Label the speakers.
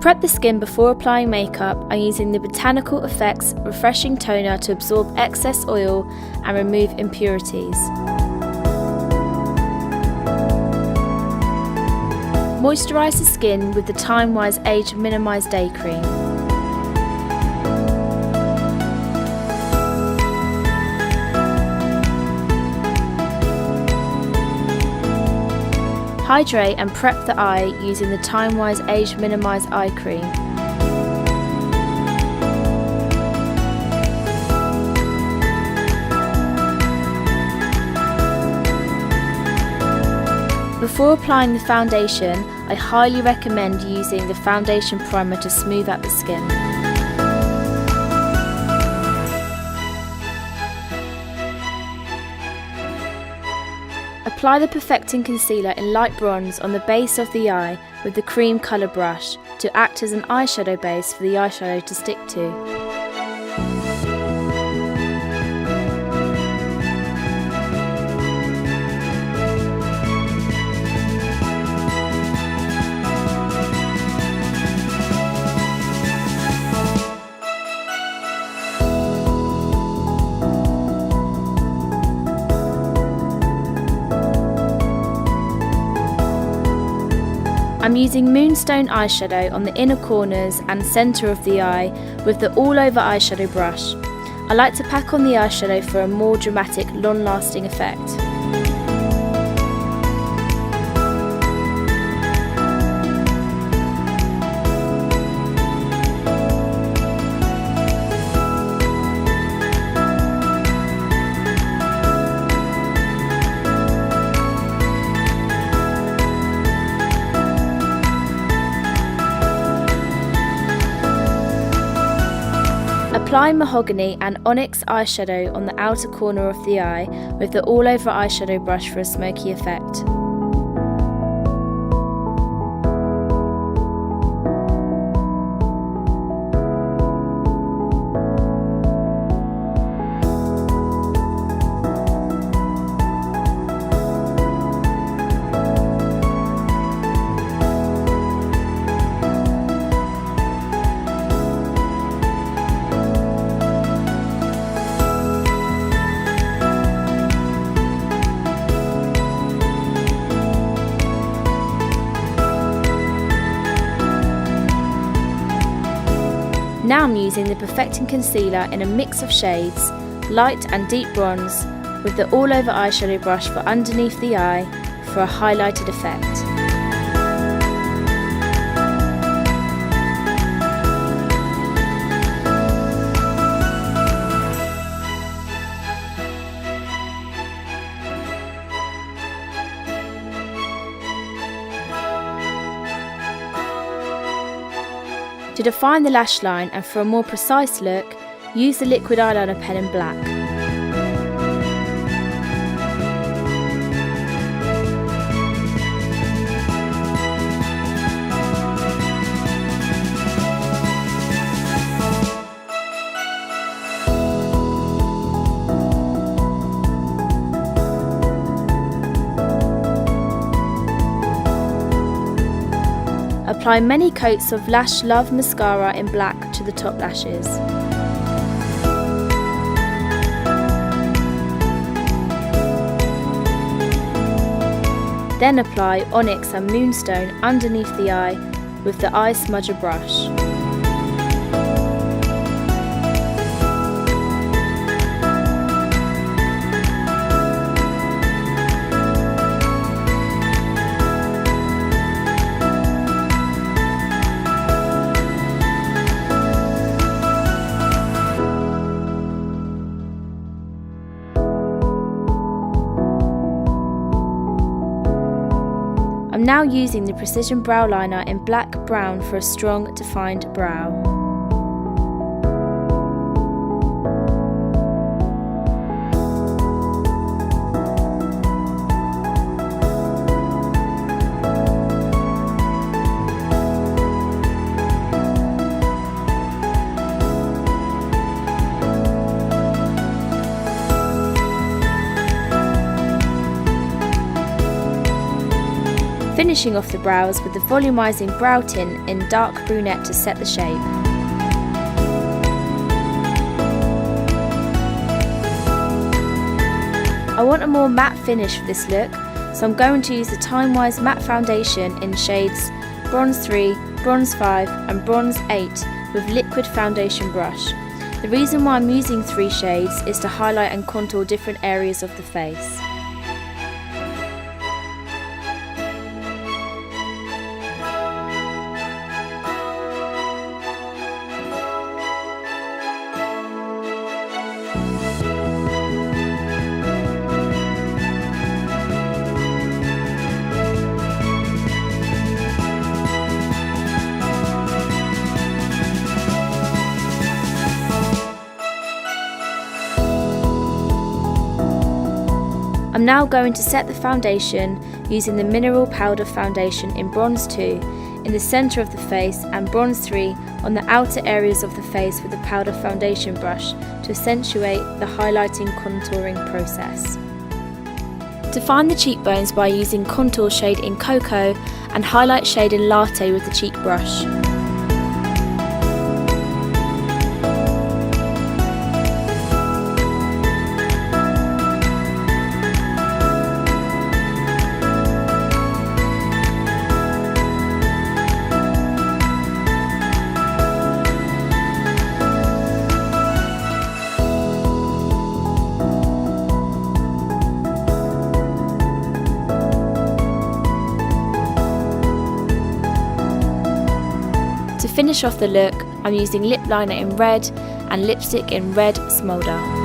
Speaker 1: prep the skin before applying makeup, I'm using the Botanical Effects Refreshing Toner to absorb excess oil and remove impurities. Moisturise the skin with the Timewise Age Minimise Day Cream. Hydrate and prep the eye using the Timewise Age Minimise Eye Cream. Before applying the foundation, I highly recommend using the foundation primer to smooth out the skin. Apply the Perfecting Concealer in light bronze on the base of the eye with the cream colour brush to act as an eyeshadow base for the eyeshadow to stick to. I'm using Moonstone eyeshadow on the inner corners and centre of the eye with the all over eyeshadow brush. I like to pack on the eyeshadow for a more dramatic, long-lasting effect. Apply Mahogany and Onyx eyeshadow on the outer corner of the eye with the all-over eyeshadow brush for a smoky effect. Now I'm using the Perfecting Concealer in a mix of shades, light and deep bronze, with the all-over eyeshadow brush for underneath the eye for a highlighted effect. To define the lash line and for a more precise look, use the liquid eyeliner pen in black. Apply many coats of Lash Love Mascara in black to the top lashes. Then apply Onyx and Moonstone underneath the eye with the eye smudger brush. I'm now using the Precision Brow Liner in black brown for a strong, defined brow. finishing off the brows with the Volumizing brow tint in dark brunette to set the shape. I want a more matte finish for this look, so I'm going to use the Timewise matte foundation in shades Bronze 3, Bronze 5 and Bronze 8 with liquid foundation brush. The reason why I'm using 3 shades is to highlight and contour different areas of the face. I'm now going to set the foundation using the Mineral Powder Foundation in Bronze 2 in the centre of the face and Bronze 3 on the outer areas of the face with the powder foundation brush to accentuate the highlighting contouring process. Define the cheekbones by using contour shade in Cocoa and highlight shade in Latte with the cheek brush. To finish off the look, I'm using lip liner in red and lipstick in red Smolder.